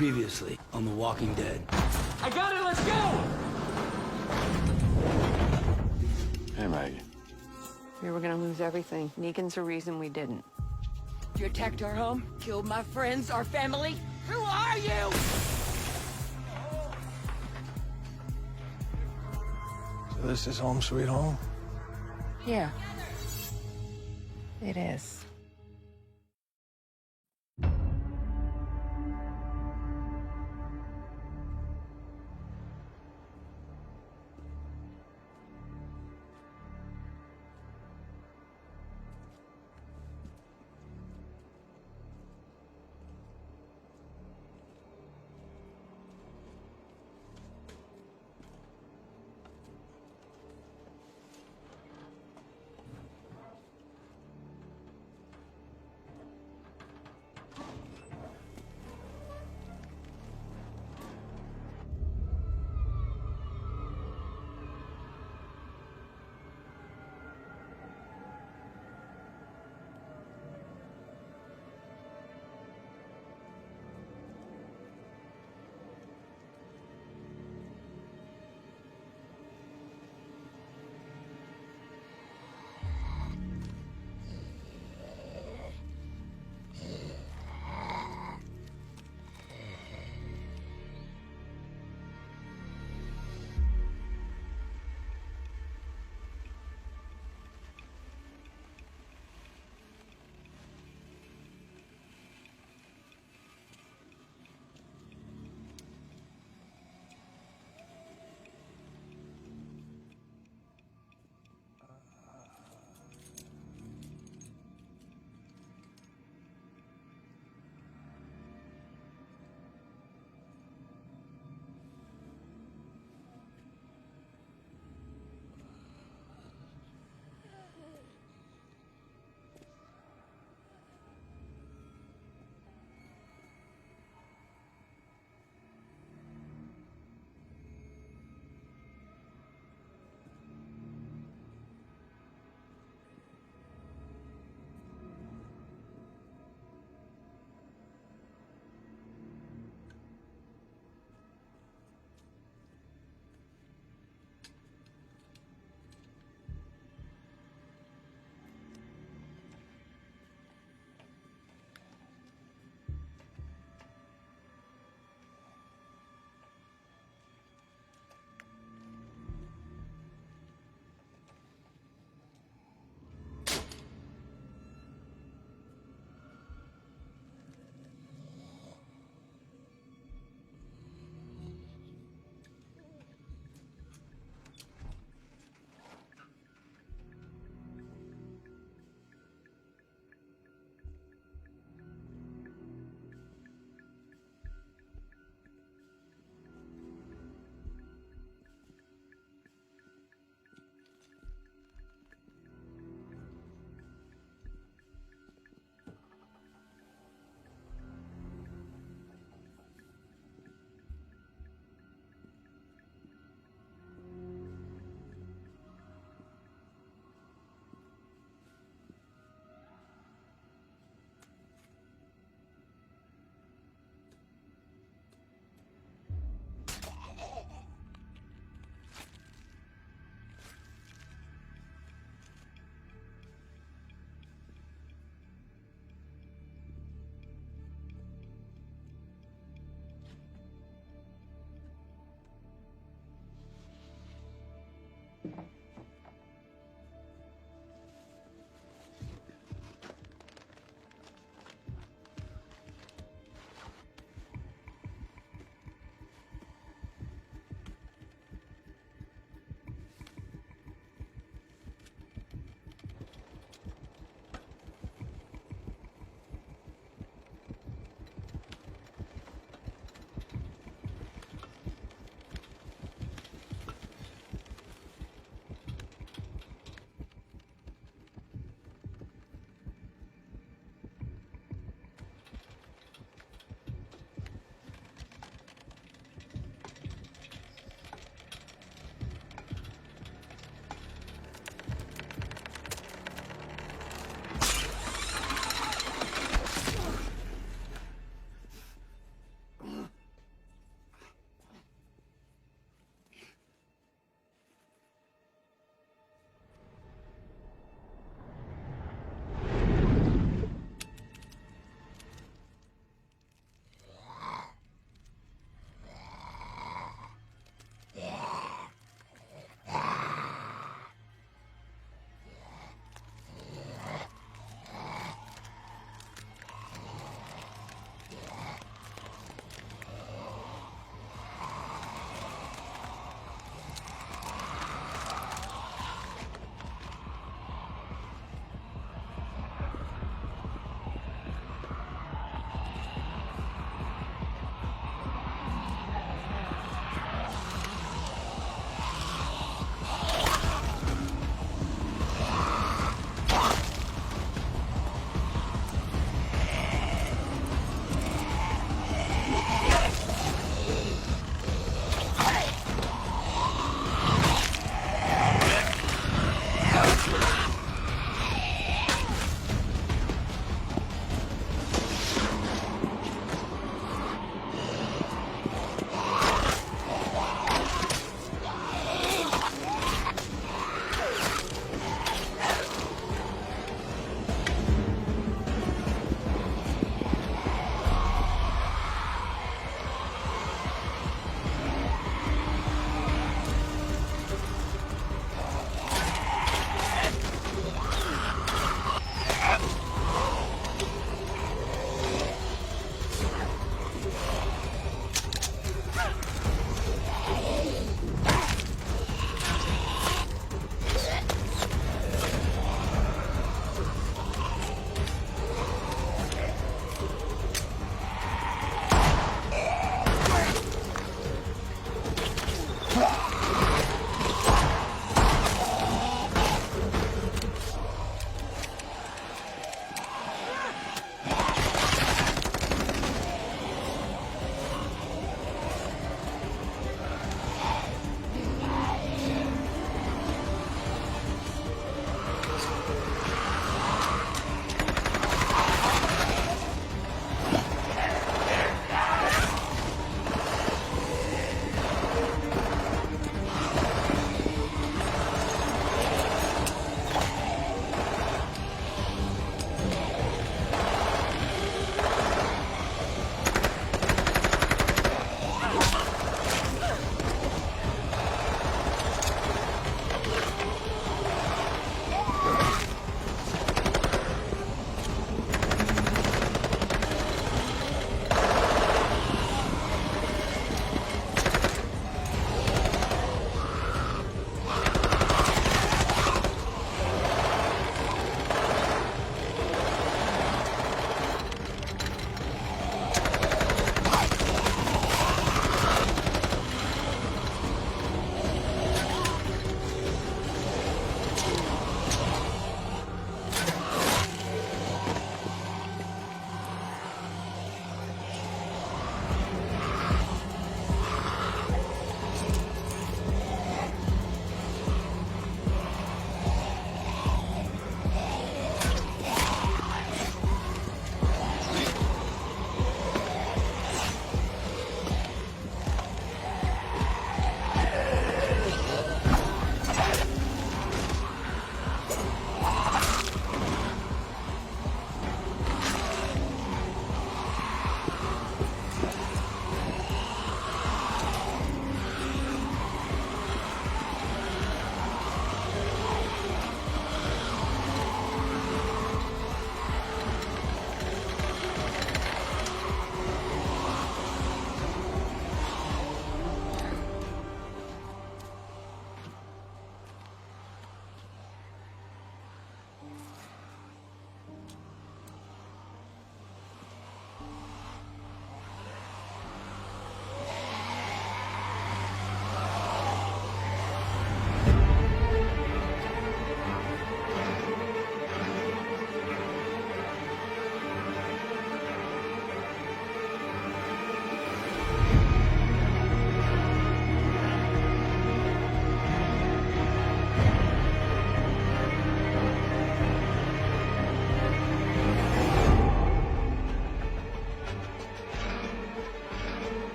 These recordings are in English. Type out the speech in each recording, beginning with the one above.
Previously on The Walking Dead. I got it, let's go! Hey, Maggie. We were gonna lose everything. Negan's the reason we didn't. You attacked our home, killed my friends, our family. Who are you? So this is home sweet home? Yeah. It is.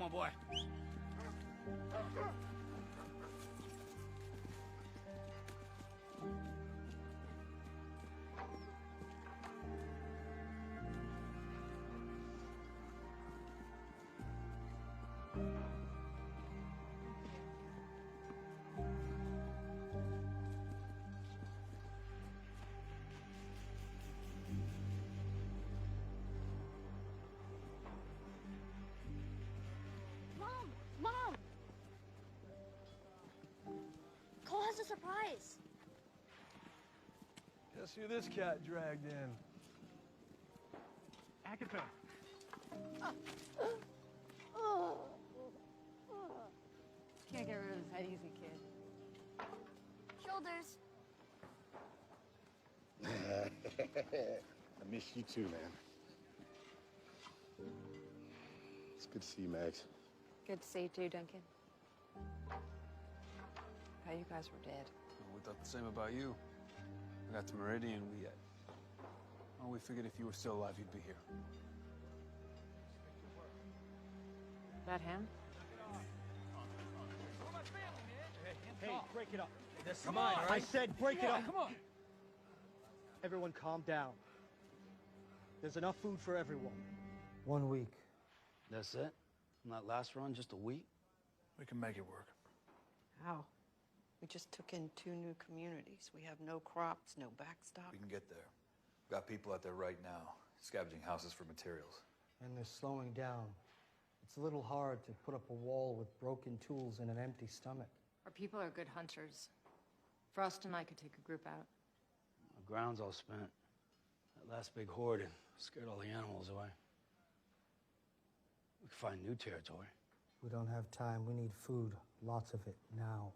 Come on, boy. Mom! Cole has a surprise. Guess who this cat dragged in? Agatha. Can't get rid of his head easy, kid. Shoulders. I miss you too, man. It's good to see you, Max. Good to see you too, Duncan. How you guys were dead. Well, we thought the same about you. We got to Meridian, we figured if you were still alive, you'd be here. That him? Hey, break it up. This is mine, all I right? said break it up. Come on. Everyone calm down. There's enough food for everyone. 1 week. That's it? Not last run, just a week? We can make it work. How? We just took in 2 new communities. We have no crops, no backstop. We can get there. We've got people out there right now, scavenging houses for materials. And they're slowing down. It's a little hard to put up a wall with broken tools and an empty stomach. Our people are good hunters. Frost and I could take a group out. The ground's all spent. That last big horde scared all the animals away. We could find new territory. We don't have time. We need food. Lots of it, now.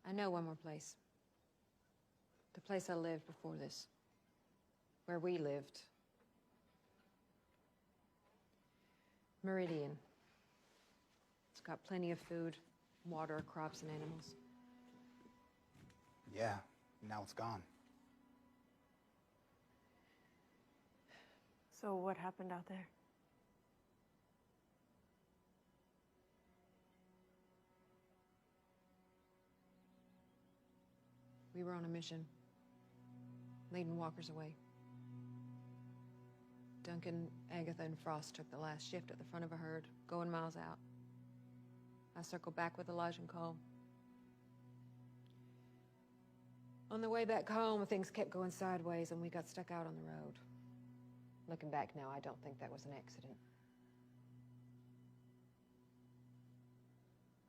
I know one more place. The place I lived before this. Where we lived. Meridian. It's got plenty of food, water, crops, and animals. Yeah, now it's gone. So what happened out there? We were on a mission, leading walkers away. Duncan, Agatha, and Frost took the last shift at the front of a herd, going miles out. I circled back with Elijah and Cole. On the way back home, things kept going sideways and we got stuck out on the road. Looking back now, I don't think that was an accident.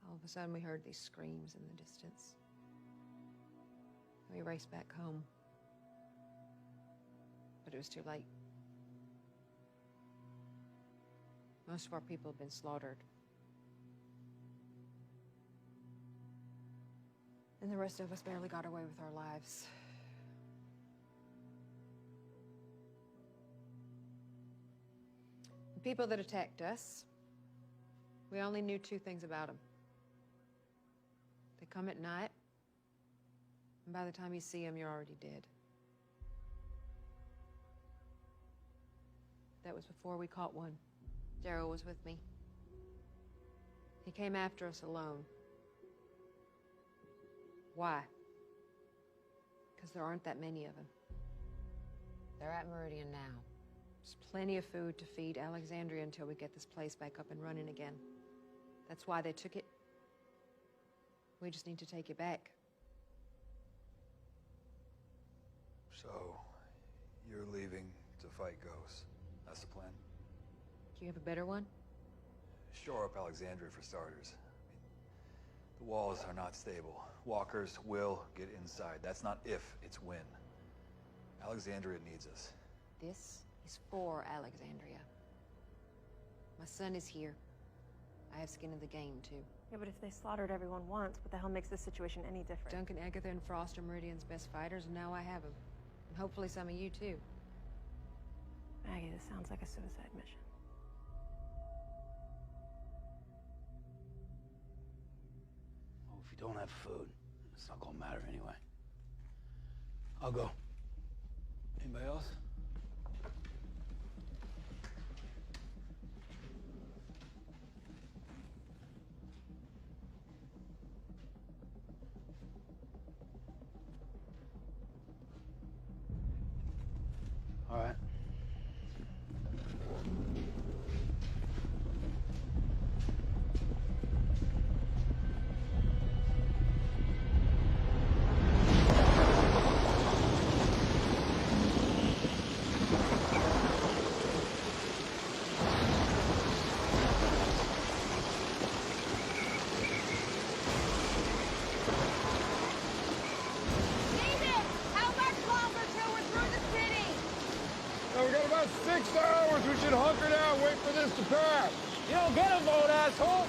All of a sudden, we heard these screams in the distance. We raced back home. But it was too late. Most of our people had been slaughtered. And the rest of us barely got away with our lives. The people that attacked us, we only knew 2 things about them. They come at night, and by the time you see them, you're already dead. That was before we caught one. Daryl was with me. He came after us alone. Why? Because there aren't that many of them. They're at Meridian now. There's plenty of food to feed Alexandria until we get this place back up and running again. That's why they took it. We just need to take it back. So, you're leaving to fight ghosts. That's the plan? Do you have a better one? Shore up Alexandria for starters. I mean, the walls are not stable. Walkers will get inside. That's not if, it's when. Alexandria needs us. This is for Alexandria. My son is here. I have skin in the game, too. Yeah, but if they slaughtered everyone once, what the hell makes this situation any different? Duncan, Agatha, and Frost are Meridian's best fighters, and now I have them. And hopefully some of you, too. Maggie, this sounds like a suicide mission. Well, if you don't have food, it's not gonna matter anyway. I'll go. Anybody else? All right. We got about 6 hours. We should hunker down, wait for this to pass. You don't get a vote, asshole!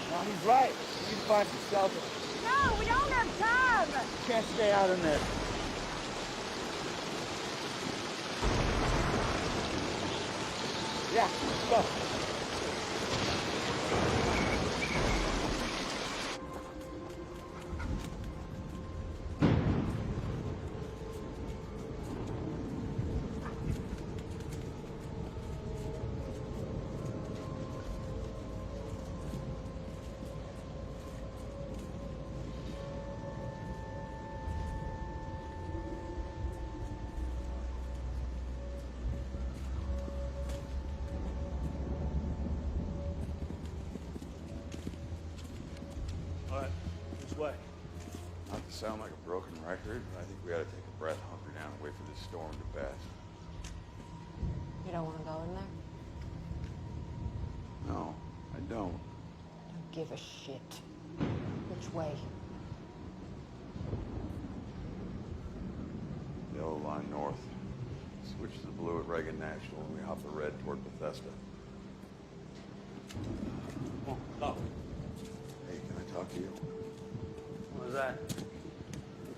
No, he's right. We need to find some shelter. No, we don't have time! Can't stay out in there. Yeah, let's go. All right, which way? Not to sound like a broken record, but I think we ought to take a breath, hunker down, and wait for this storm to pass. You don't want to go in there? No, I don't. Don't give a shit. Which way? Yellow line north. Switch to the blue at Reagan National, and we hop the red toward Bethesda. Come on, go. Hey, can I talk to you? What was that? Think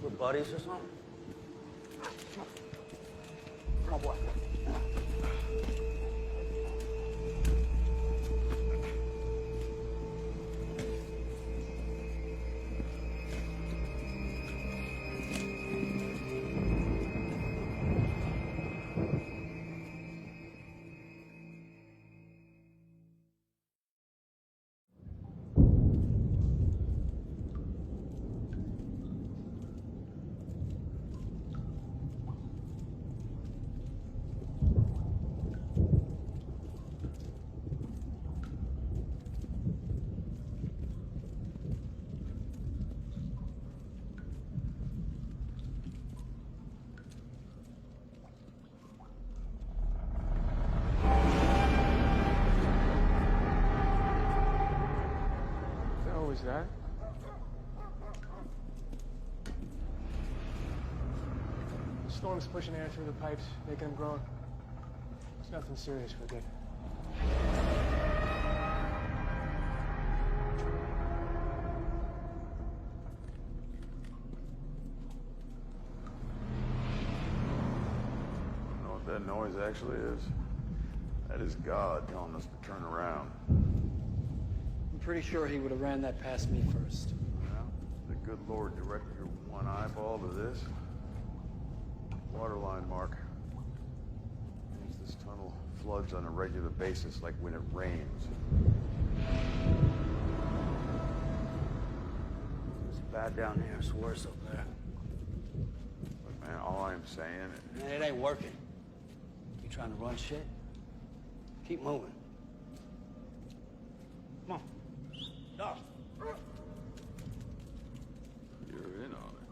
we're buddies or something? Come on, boy. What was that? The storm's pushing air through the pipes, making them groan. It's nothing serious, we're good. You know what that noise actually is? That is God telling us to turn around. I'm pretty sure he would have ran that past me first. Well, the good Lord directed your one eyeball to this. Waterline mark. Means this tunnel floods on a regular basis, like when it rains. It's bad down here. It's worse up there. Look, man, all I'm saying is... Man, it ain't working. You trying to run shit? Keep moving. Come on. Go. You're in on it.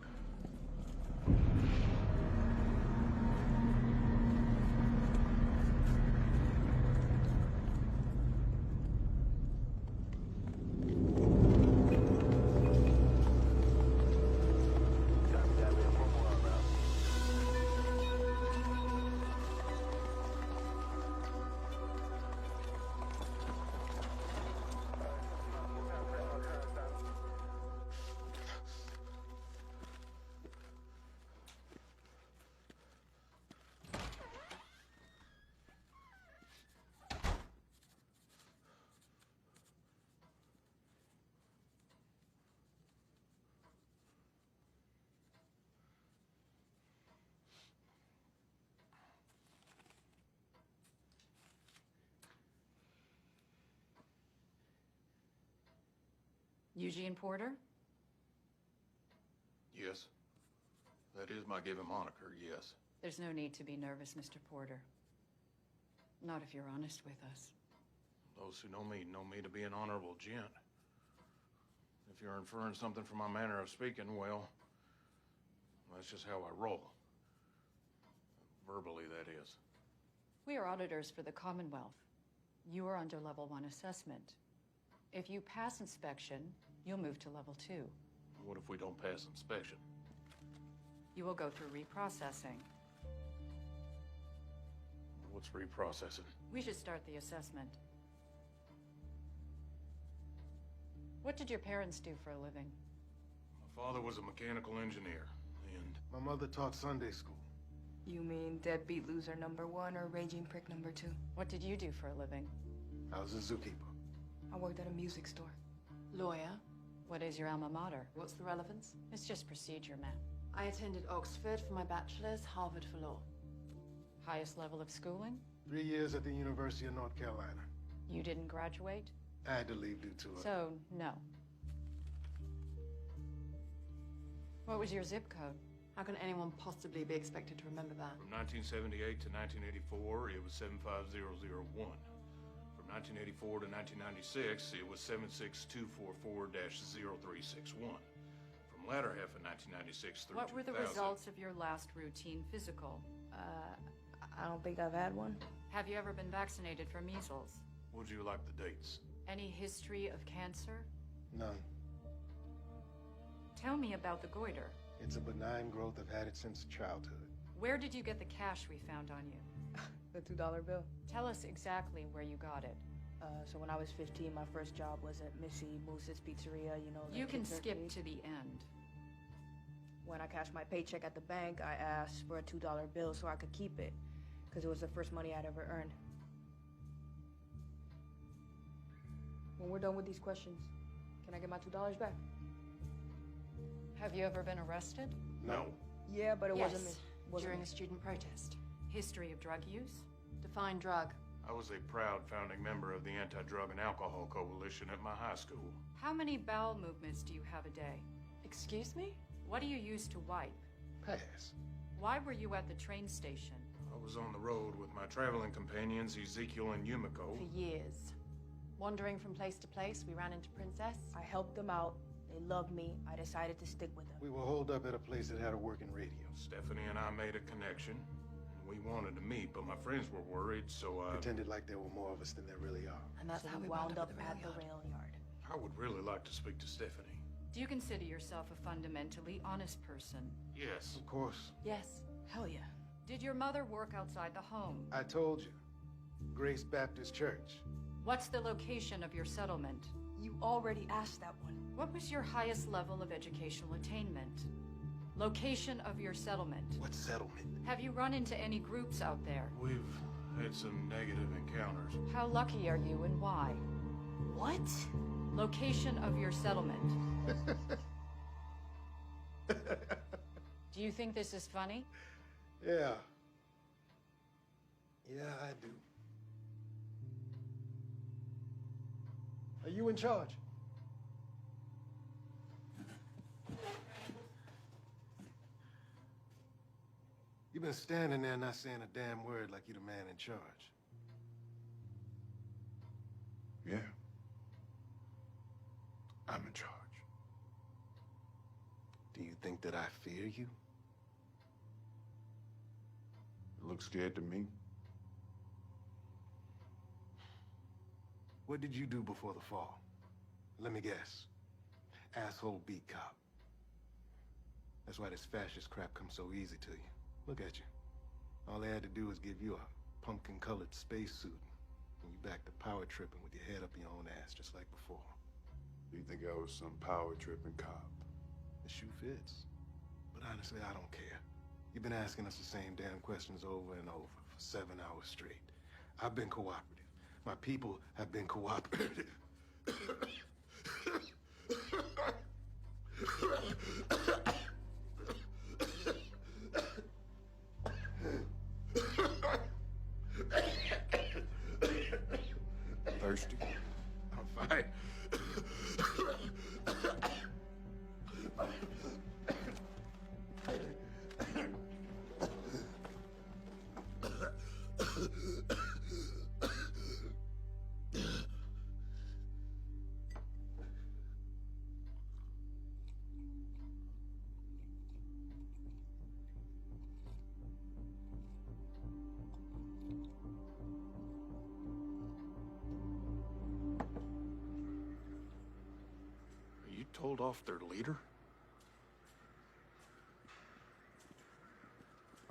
Eugene Porter? Yes. That is my given moniker, yes. There's no need to be nervous, Mr. Porter. Not if you're honest with us. Those who know me to be an honorable gent. If you're inferring something from my manner of speaking, well, that's just how I roll. Verbally, that is. We are auditors for the Commonwealth. You are under level 1 assessment. If you pass inspection, you'll move to level 2. What if we don't pass inspection? You will go through reprocessing. What's reprocessing? We should start the assessment. What did your parents do for a living? My father was a mechanical engineer, and my mother taught Sunday school. You mean deadbeat loser number 1 or raging prick number 2? What did you do for a living? I was a zookeeper. I worked at a music store. Lawyer. What is your alma mater? What's the relevance? It's just procedure, ma'am. I attended Oxford for my bachelor's, Harvard for law. Highest level of schooling? 3 years at the University of North Carolina. You didn't graduate? I had to leave due to it. So, no. What was your zip code? How can anyone possibly be expected to remember that? from 1978 to 1984, it was 75001. From 1984 to 1996, it was 76244-0361. From latter half of 1996 through What were the 2000, results of your last routine physical? I don't think I've had one. Have you ever been vaccinated for measles? Would you like the dates? Any history of cancer? None. Tell me about the goiter. It's a benign growth. I've had it since childhood. Where did you get the cash we found on you? The $2 bill. Tell us exactly where you got it. So when I was 15, my first job was at Missy Moose's Pizzeria, you know. You can skip to the end. When I cashed my paycheck at the bank, I asked for a $2 bill so I could keep it, because it was the first money I'd ever earned. When we're done with these questions, can I get my $2 back? Have you ever been arrested? No. Yeah, but it Yes, wasn't during a student protest. History of drug use? Define drug. I was a proud founding member of the Anti-Drug and Alcohol Coalition at my high school. How many bowel movements do you have a day? Excuse me? What do you use to wipe? Pass. Why were you at the train station? I was on the road with my traveling companions, Ezekiel and Yumiko. For years. Wandering from place to place, we ran into Princess. I helped them out. They loved me. I decided to stick with them. We were holed up at a place that had a working radio. Stephanie and I made a connection. We wanted to meet, but my friends were worried, so I pretended like there were more of us than there really are. And that's how we wound up at the rail yard. I would really like to speak to Stephanie. Do you consider yourself a fundamentally honest person? Yes. Of course. Yes. Hell yeah. Did your mother work outside the home? I told you. Grace Baptist Church. What's the location of your settlement? You already asked that one. What was your highest level of educational attainment? Location of your settlement. What settlement? Have you run into any groups out there? We've had some negative encounters. How lucky are you and why? What? Location of your settlement. Do you think this is funny? Yeah. Yeah, I do. Are you in charge? You've been standing there not saying a damn word like you're the man in charge. Yeah. I'm in charge. Do you think that I fear you? You look scared to me. What did you do before the fall? Let me guess. Asshole beat cop. That's why this fascist crap comes so easy to you. Look at you. All they had to do was give you a pumpkin-colored spacesuit, and you back to power tripping with your head up your own ass, just like before. You think I was some power-tripping cop? The shoe fits. But honestly, I don't care. You've been asking us the same damn questions over and over for 7 hours straight. I've been cooperative. My people have been cooperative. Thirsty? I'm fine. told off their leader?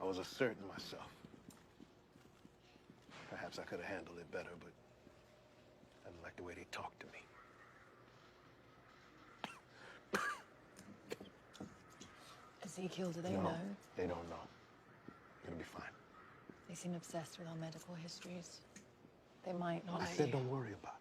I was asserting myself. Perhaps I could have handled it better, but I didn't like the way they talked to me. Ezekiel, do they No, know? they don't know. It'll be fine. They seem obsessed with our medical histories. They might not. I said don't worry about it.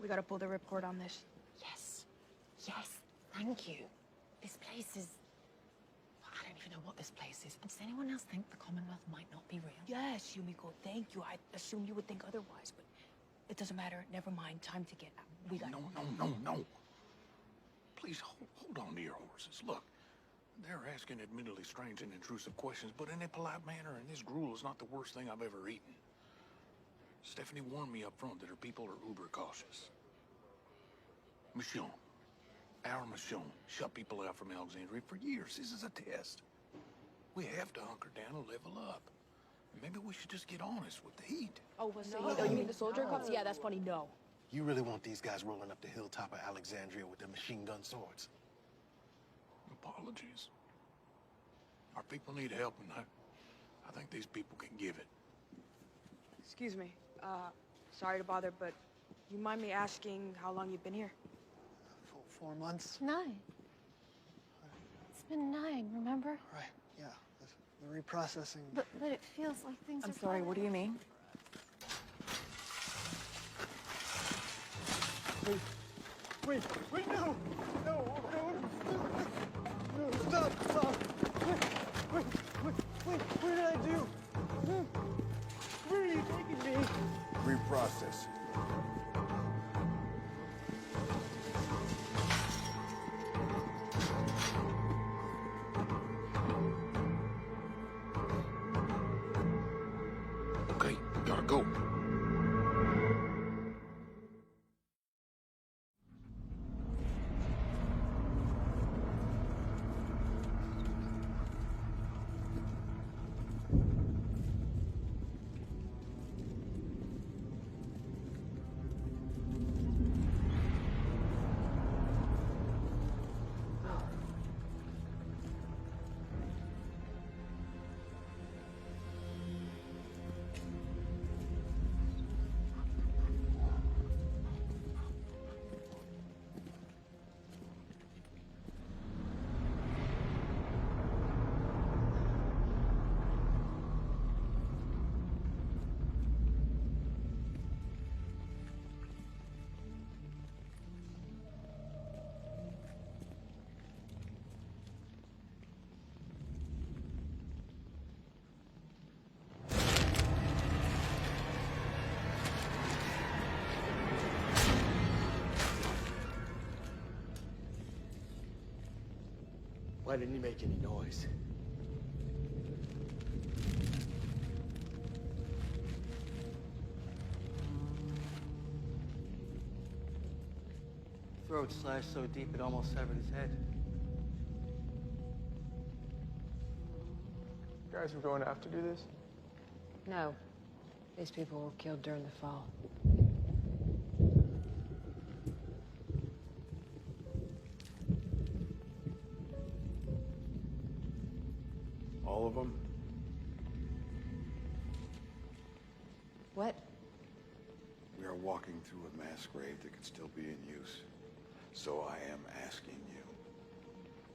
We gotta pull the ripcord on this. Yes. Yes. Thank you. This place is... I don't even know what this place is. Does anyone else think the Commonwealth might not be real? Yes, Yumiko, thank you. I assumed you would think otherwise, but it doesn't matter. Never mind. Time to get out. We got No. Please hold on to your horses. Look, they're asking admittedly strange and intrusive questions, but in a polite manner, and this gruel is not the worst thing I've ever eaten. Stephanie warned me up front that her people are uber cautious. Michonne, our Michonne, shut people out from Alexandria for years. This is a test. We have to hunker down and level up. Maybe we should just get honest with the heat. Oh, what's the heat? Oh, you mean the soldier cups? Yeah, that's funny. No. You really want these guys rolling up the hilltop of Alexandria with their machine gun swords? Apologies. Our people need help, and I think these people can give it. Excuse me. Sorry to bother, but you mind me asking how long you've been here? 4 months. 9. It's been 9, remember? Right, yeah. The reprocessing. But it feels like things I'm sorry, what do you mean? Wait, no! No, stop! Wait, what did I do? Where are you taking me? Reprocess. Okay, gotta go. Why didn't he make any noise? Throat slashed so deep it almost severed his head. You guys were going after do this? No. These people were killed during the fall. All of them? What? We are walking through a mass grave that could still be in use. So I am asking you,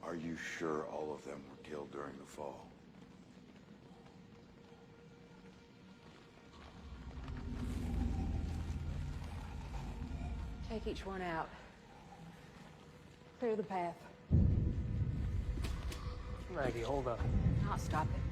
are you sure all of them were killed during the fall? Take each one out. Clear the path. Maggie, hold up. Not stop it.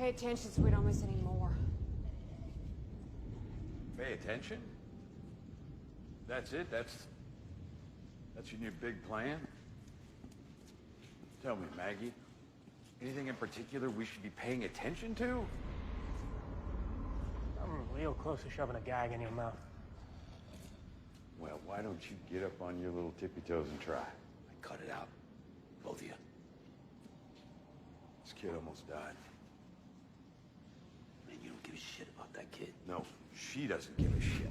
Pay attention so we don't miss any more. Pay attention? That's it? That's your new big plan? Tell me, Maggie. Anything in particular we should be paying attention to? I'm real close to shoving a gag in your mouth. Well, why don't you get up on your little tippy toes and try? Cut it out. Both of you. This kid almost died. Man, you don't give a shit about that kid. No, she doesn't give a shit.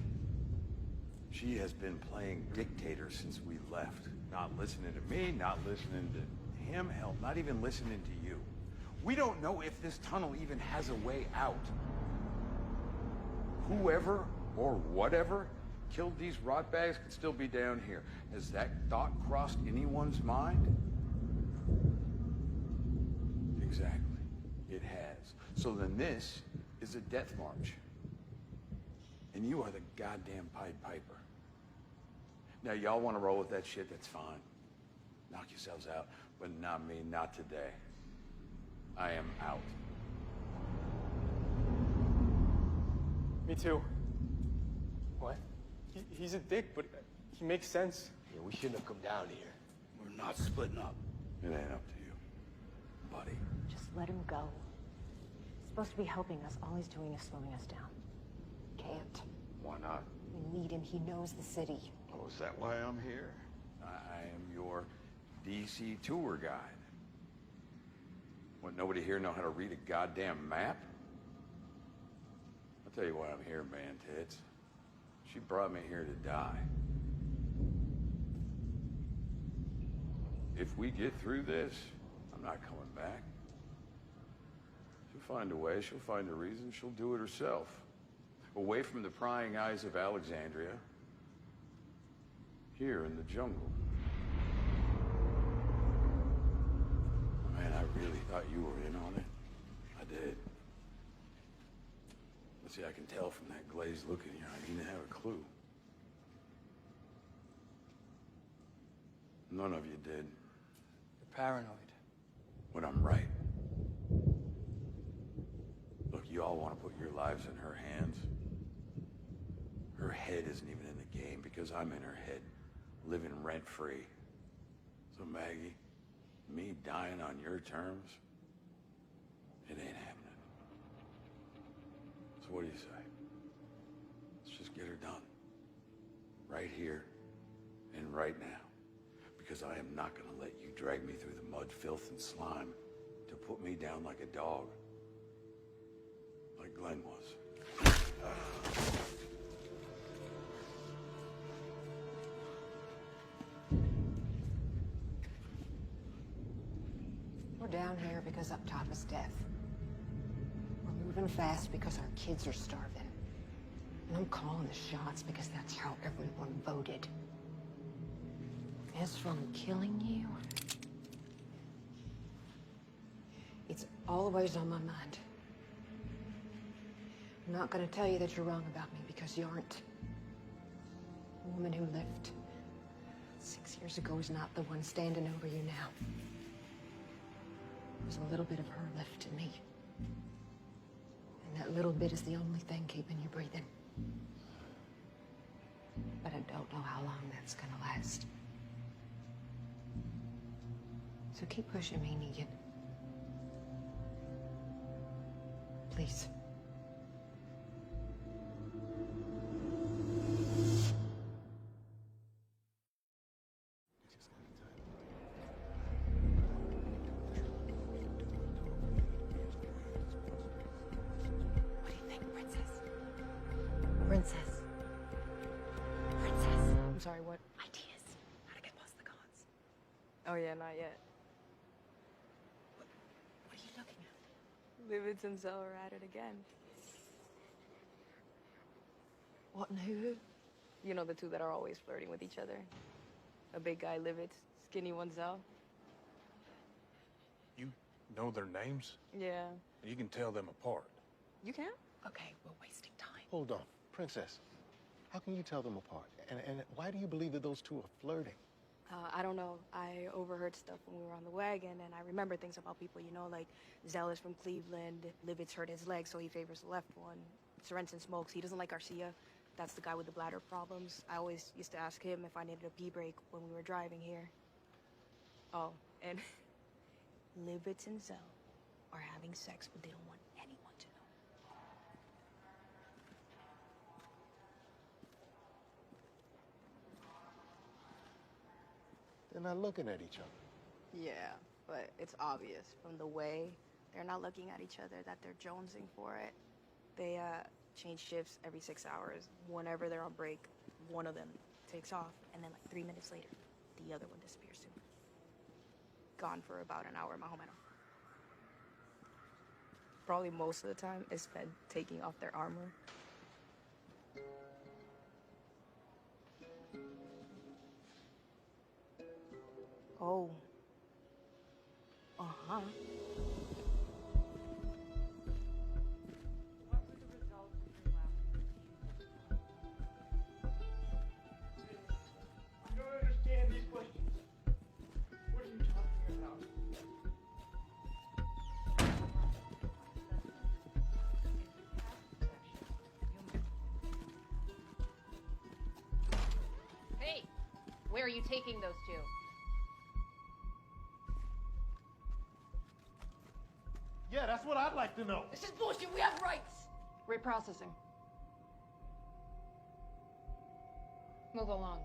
She has been playing dictator since we left. Not listening to me, not listening to him, hell, not even listening to you. We don't know if this tunnel even has a way out. Whoever or whatever killed these rotbags could still be down here. Has that thought crossed anyone's mind? Exactly. It has. So then this is a death march. And you are the goddamn Pied Piper. Now, y'all want to roll with that shit, that's fine. Knock yourselves out, but not me, not today. I am out. Me too. What? He's a dick, but he makes sense. Yeah, we shouldn't have come down here. We're not splitting up. It ain't up to you, buddy. Just let him go. He's supposed to be helping us. All he's doing is slowing us down. Can't. Why not? We need him. He knows the city. Oh, is that why I'm here? I am your DC tour guide. What, nobody here know how to read a goddamn map? I'll tell you why I'm here, man, tits. She brought me here to die. If we get through this, I'm not coming back. She'll find a way, she'll find a reason, she'll do it herself. Away from the prying eyes of Alexandria, here in the jungle. Man, I really thought you were in on it. I did. But see, I can tell from that glazed look in your eye, you didn't have a clue. None of you did. You're paranoid. When I'm right. Look, you all want to put your lives in her hands. Her head isn't even in the game because I'm in her head, living rent-free. So Maggie, me dying on your terms, it ain't happening. So what do you say? Let's just get her done. Right here and right now. Because I am not going to let you drag me through the mud, filth, and slime to put me down like a dog. Like Glenn was. We're down here because up top is death. We're moving fast because our kids are starving. And I'm calling the shots because that's how everyone voted. As for killing you, it's always on my mind. I'm not going to tell you that you're wrong about me because you aren't. The woman who lived 6 years ago is not the one standing over you now. There's a little bit of her left in me. And that little bit is the only thing keeping you breathing. But I don't know how long that's going to last. So keep pushing me, Negan. Please. What do you think, Princess? Princess. Princess. I'm sorry, what? Ideas. How to get past the guards. Oh yeah, not yet. What are you looking at? Livids and Zell are at it again. What and who? You know, the two that are always flirting with each other. A big guy, Livids, skinny one, Zell. You know their names? Yeah. You can tell them apart. You can? Okay, we're wasting time. Hold on. Princess, how can you tell them apart? And why do you believe that those two are flirting? I don't know. I overheard stuff when we were on the wagon, and I remember things about people, you know, like Zell is from Cleveland, Livitz hurt his leg, so he favors the left one. Sorensen smokes. He doesn't like Garcia. That's the guy with the bladder problems. I always used to ask him if I needed a pee break when we were driving here. Oh, and Livitz and Zell are having sex, but they don't want anyone to know. They're not looking at each other. Yeah, but it's obvious from the way they're not looking at each other that they're jonesing for it. They change shifts every 6 hours. Whenever they're on break, one of them takes off, and then like 3 minutes later, the other one disappears too. Gone for about an hour, más o menos. Probably most of the time is spent taking off their armor. Oh. Uh-huh. I don't understand these questions. What are you talking about? Hey, where are you taking those two? Yeah, that's what I'd like to know. This is bullshit. We have rights. Reprocessing. Move along.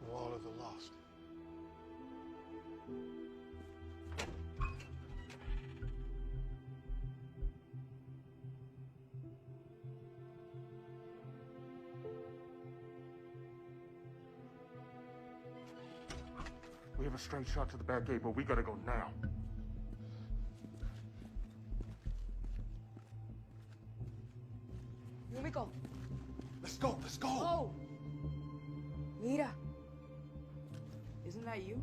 Wall of the Lost. We have a straight shot to the back gate, but we gotta go now. Yumiko. Let's go, let's go. Oh. Mira. Isn't that you?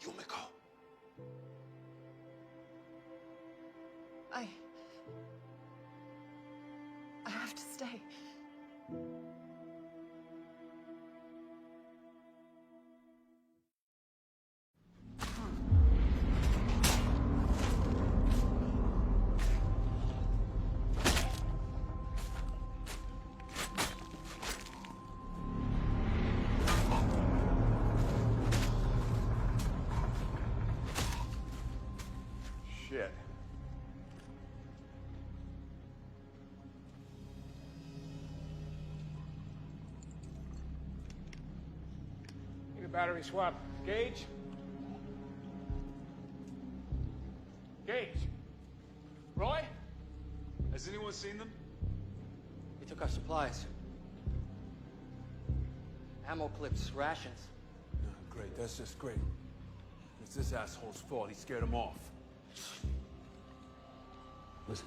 Yumiko. I have to stay. Shit. Need a battery swap. Gage? Gage? Roy? Has anyone seen them? They took our supplies. Ammo clips, rations. Great, that's just great. It's this asshole's fault. He scared him off. Listen.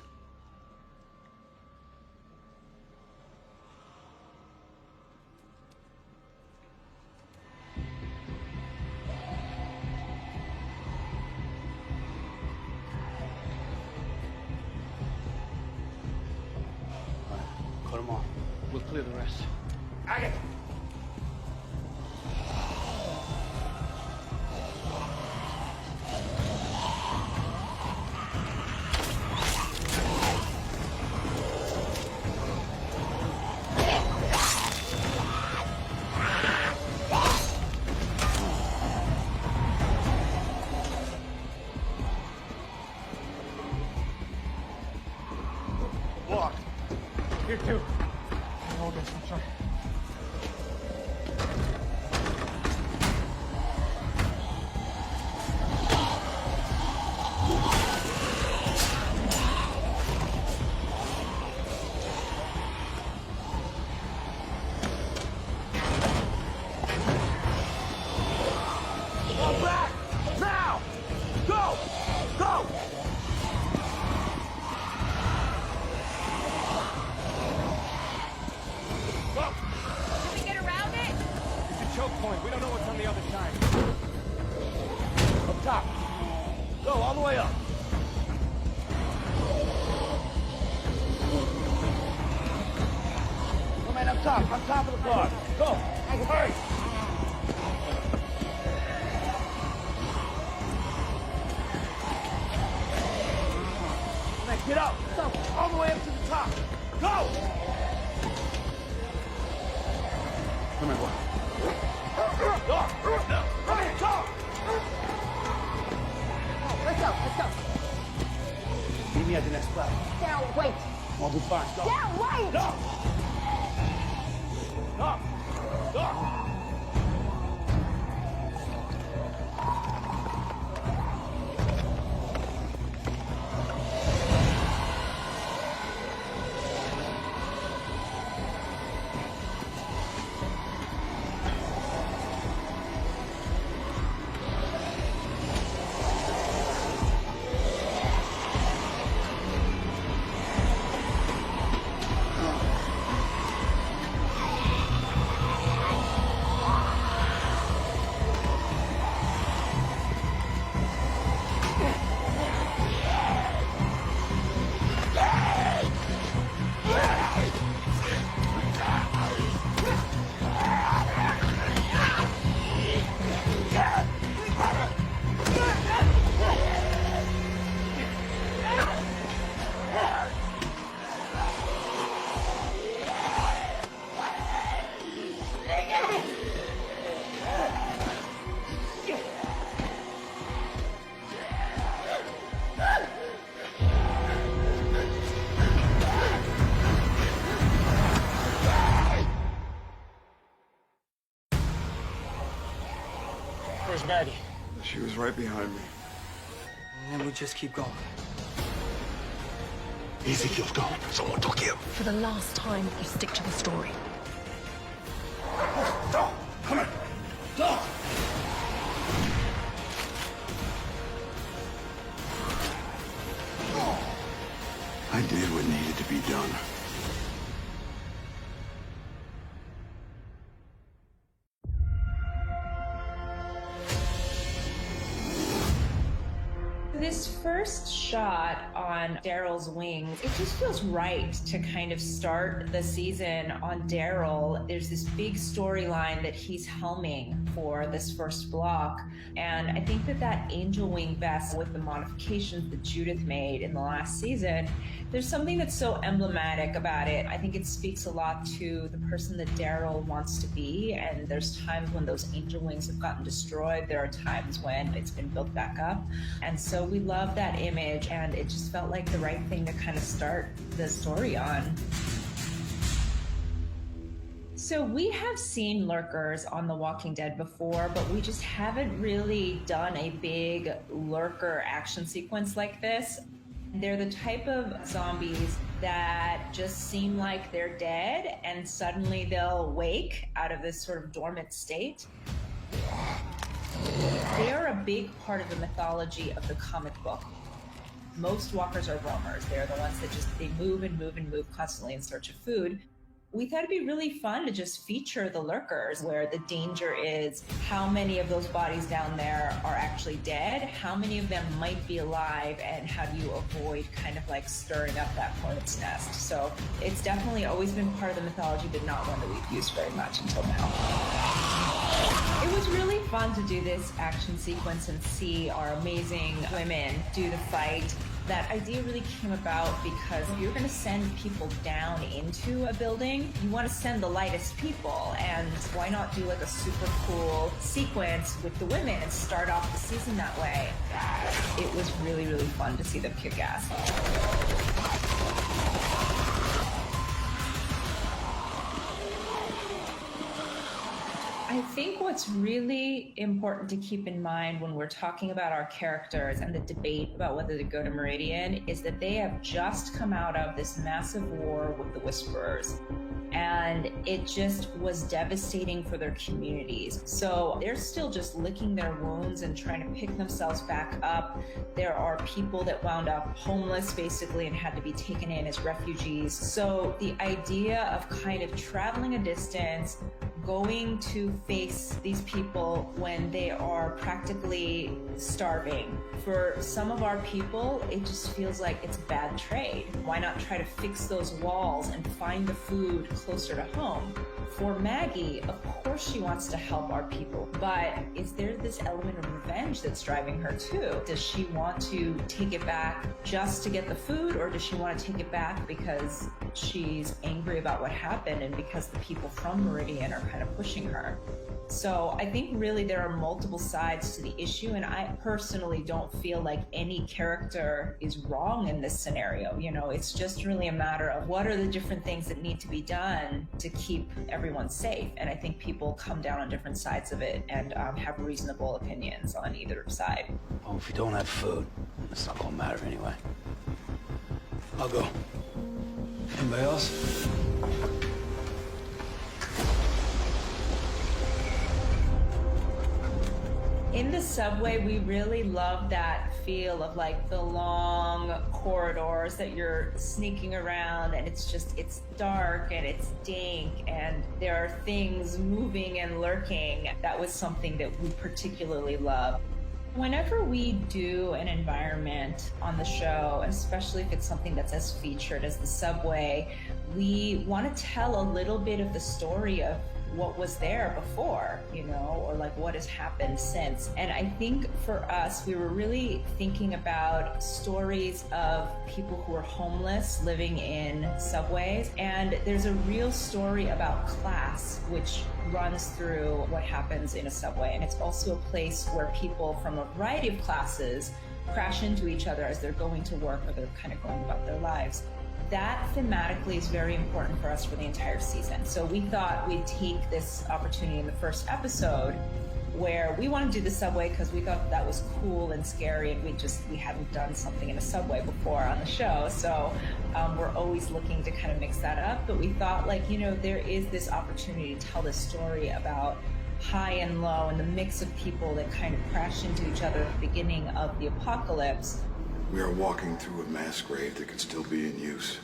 All right, put them on. We'll clear the rest. Agate! here too. Hold this, I'm sorry. Go back! Now! Go! Go! Can we get around it? It's a choke point. We don't know what's on the other side. Up top. Go all the way up. Go, man, up top of the car. Go. Hurry. Man, get up. All the way up to the top. Go. Come here, boy. Go. Hurry, go. Let's go. Meet me at the next platform. Down, wait. I'll be fine. Go. Down, wait. Go. Go. Go. Where's Maddie? She was right behind me. And then we just keep going. Ezekiel's gone. Someone took him. For the last time, you stick to the story. Go. Come here. Go. I did what needed to be done. This first shot on Daryl's wings, it just feels right to kind of start the season on Daryl. There's this big storyline that he's helming for this first block. And I think that angel wing vest with the modifications that Judith made in the last season, there's something that's so emblematic about it. I think it speaks a lot to the person that Daryl wants to be. And there's times when those angel wings have gotten destroyed. There are times when it's been built back up. And so we love that image, and it just felt like the right thing to kind of start the story on. So we have seen lurkers on The Walking Dead before, but we just haven't really done a big lurker action sequence like this. They're the type of zombies that just seem like they're dead, and suddenly they'll wake out of this sort of dormant state. They are a big part of the mythology of the comic book. Most walkers are roamers. They're the ones that they move and move and move constantly in search of food. We thought it'd be really fun to just feature the lurkers, where the danger is how many of those bodies down there are actually dead, how many of them might be alive, and how do you avoid kind of like stirring up that hornet's nest. So it's definitely always been part of the mythology, but not one that we've used very much until now. It was really fun to do this action sequence and see our amazing women do the fight. That idea really came about because if you're going to send people down into a building, you want to send the lightest people. And why not do like a super cool sequence with the women and start off the season that way? It was really, really fun to see them kick ass. I think what's really important to keep in mind when we're talking about our characters and the debate about whether to go to Meridian is that they have just come out of this massive war with the Whisperers. And it just was devastating for their communities. So they're still just licking their wounds and trying to pick themselves back up. There are people that wound up homeless basically and had to be taken in as refugees. So the idea of kind of traveling a distance, going to face these people when they are practically starving. For some of our people, it just feels like it's a bad trade. Why not try to fix those walls and find the food closer to home? For Maggie, of course she wants to help our people, but is there this element of revenge that's driving her too? Does she want to take it back just to get the food, or does she want to take it back because she's angry about what happened and because the people from Meridian are kind of pushing her? So I think really there are multiple sides to the issue, and I personally don't feel like any character is wrong in this scenario. You know, it's just really a matter of what are the different things that need to be done to keep everyone safe. And I think people come down on different sides of it and have reasonable opinions on either side. Oh, if you don't have food, it's not gonna matter anyway. I'll go. Anybody else? In the subway, we really love that feel of like the long corridors that you're sneaking around, and it's dark and it's dank and there are things moving and lurking. That was something that we particularly love. Whenever we do an environment on the show, especially if it's something that's as featured as the subway, we want to tell a little bit of the story of what was there before, you know, or like what has happened since. And I think for us, we were really thinking about stories of people who are homeless living in subways. And there's a real story about class, which runs through what happens in a subway. And it's also a place where people from a variety of classes crash into each other as they're going to work or they're kind of going about their lives. That thematically is very important for us for the entire season. So we thought we'd take this opportunity in the first episode where we want to do the subway because we thought that was cool and scary, and we hadn't done something in a subway before on the show. So we're always looking to kind of mix that up. But we thought, like, you know, there is this opportunity to tell this story about high and low and the mix of people that kind of crash into each other at the beginning of the apocalypse. We are walking through a mass grave that could still be in use.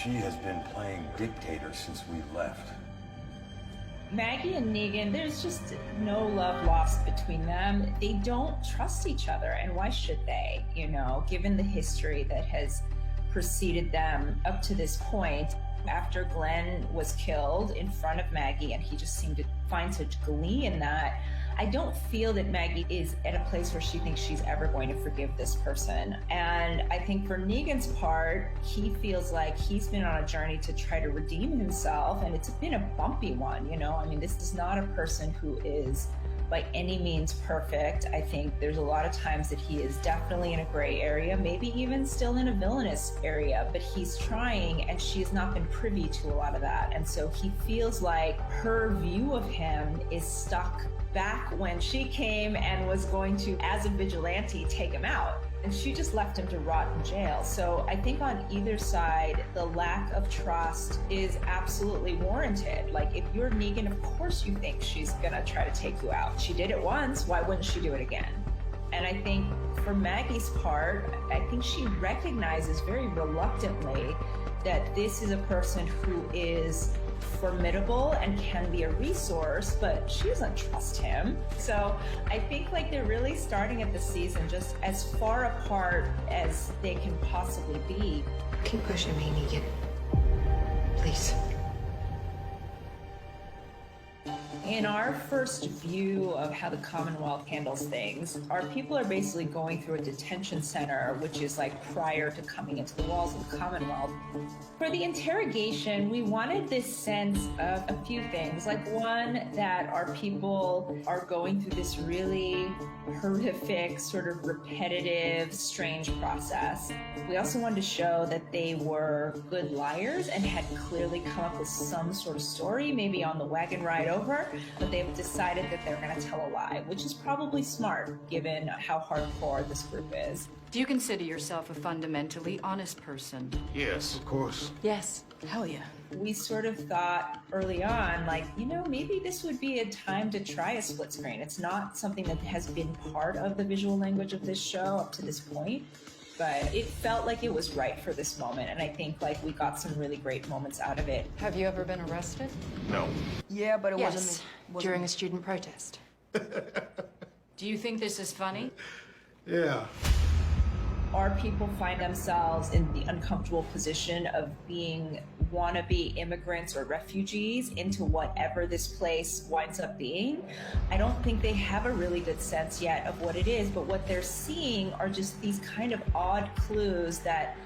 She has been playing dictator since we left. Maggie and Negan, there's just no love lost between them. They don't trust each other, and why should they? You know, given the history that has preceded them up to this point. After Glenn was killed in front of Maggie, and he just seemed to find such glee in that, I don't feel that Maggie is at a place where she thinks she's ever going to forgive this person. And I think for Negan's part, he feels like he's been on a journey to try to redeem himself, and it's been a bumpy one, you know? I mean, this is not a person who is by any means perfect. I think there's a lot of times that he is definitely in a gray area, maybe even still in a villainous area, but he's trying, and she has not been privy to a lot of that. And so he feels like her view of him is stuck back when she came and was going to, as a vigilante, take him out. And she just left him to rot in jail. So I think on either side, the lack of trust is absolutely warranted. Like, if you're Negan, of course you think she's gonna try to take you out. She did it once, why wouldn't she do it again? And I think for Maggie's part, I think she recognizes very reluctantly that this is a person who is formidable and can be a resource, but she doesn't trust him. So I think like they're really starting at the season just as far apart as they can possibly be. Keep pushing me, Negan. Please. In our first view of how the Commonwealth handles things, our people are basically going through a detention center, which is like prior to coming into the walls of the Commonwealth. For the interrogation, we wanted this sense of a few things. Like, one, that our people are going through this really horrific, sort of repetitive, strange process. We also wanted to show that they were good liars and had clearly come up with some sort of story, maybe on the wagon ride over. but they've decided that they're going to tell a lie, which is probably smart given how hardcore this group is. Do you consider yourself a fundamentally honest person? Yes, of course. Yes. Hell yeah. We sort of thought early on, like, you know, maybe this would be a time to try a split screen. It's not something that has been part of the visual language of this show up to this point, but it felt like it was right for this moment, and I think like we got some really great moments out of it. Have you ever been arrested? No. Yeah, but it Yes, wasn't during a student protest. Do you think this is funny? Yeah. Our people find themselves in the uncomfortable position of being wannabe immigrants or refugees into whatever this place winds up being. I don't think they have a really good sense yet of what it is, but what they're seeing are just these kind of odd clues that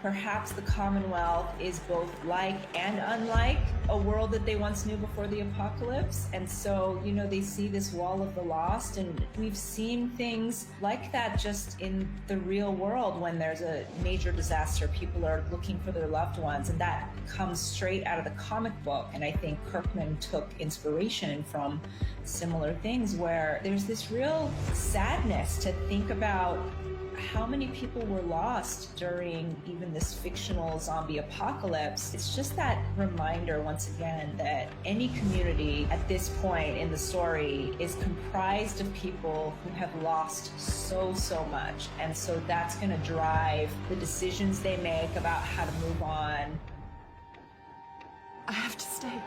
perhaps the Commonwealth is both like and unlike a world that they once knew before the apocalypse. And so, you know, they see this wall of the lost, and we've seen things like that just in the real world when there's a major disaster. People are looking for their loved ones, and that comes straight out of the comic book. And I think Kirkman took inspiration from similar things where there's this real sadness to think about how many people were lost during even this fictional zombie apocalypse. It's just that reminder once again that any community at this point in the story is comprised of people who have lost so much. And so that's going to drive the decisions they make about how to move on. I have to stay.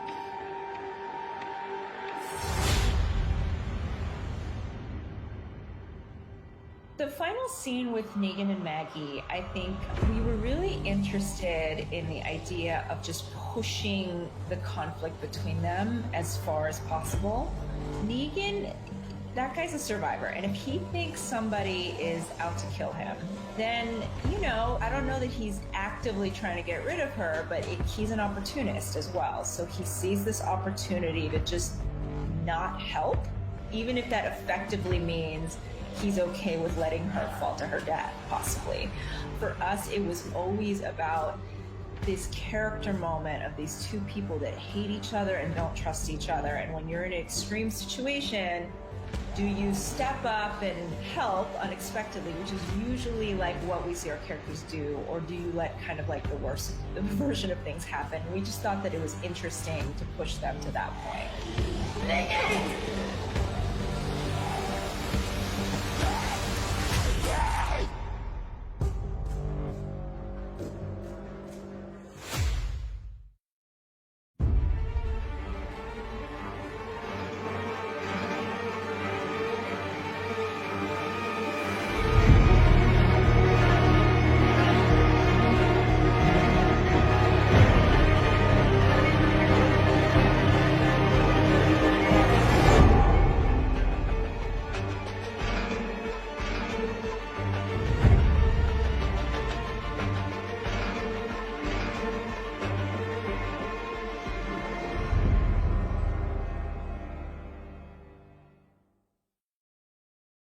The final scene with Negan and Maggie, I think we were really interested in the idea of just pushing the conflict between them as far as possible. Negan, that guy's a survivor, and if he thinks somebody is out to kill him, then, you know, I don't know that he's actively trying to get rid of her, but he's an opportunist as well. So he sees this opportunity to just not help, even if that effectively means he's okay with letting her fall to her death, possibly. For us, it was always about this character moment of these two people that hate each other and don't trust each other. And when you're in an extreme situation, do you step up and help unexpectedly, which is usually like what we see our characters do, or do you let kind of like the worst version of things happen? We just thought that it was interesting to push them to that point.